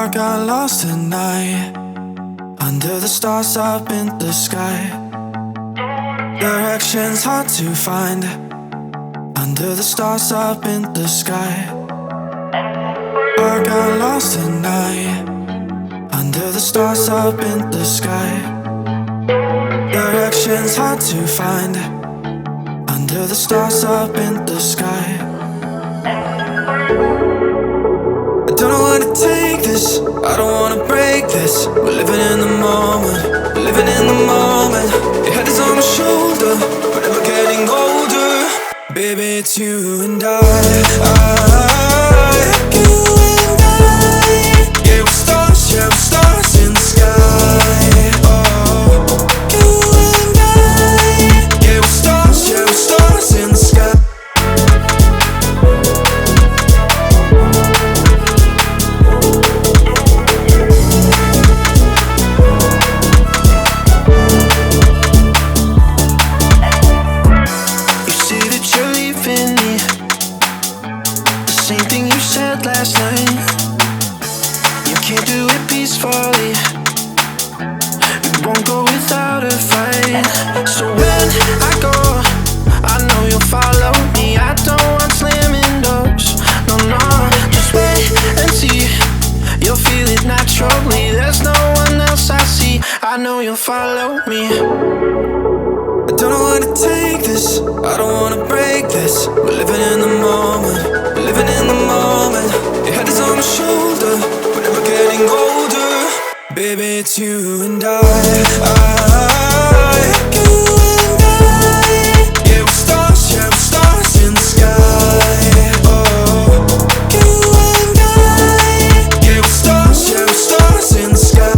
I got lost at night, under the stars up in the sky. Directions hard to find, under the stars up in the sky. I got lost at night, under the stars up in the sky. Directions hard to find, under the stars up in the sky. I don't know where to take this, I don't wanna break this. We're living in the moment, we're living in the moment. Your head is on my shoulder, but never getting older. Baby, it's you and I. You and I. Yeah, we're stars in the sky. Oh, you and I. Yeah, we're stars in the sky. Follow me. I don't know where to take this, I don't wanna break this. We're living in the moment, we're living in the moment. Your head is on my shoulder, we're never getting older. Baby, it's you and I. You and I. Yeah, we're stars in the sky. Oh, you and I. Yeah, we're stars in the sky.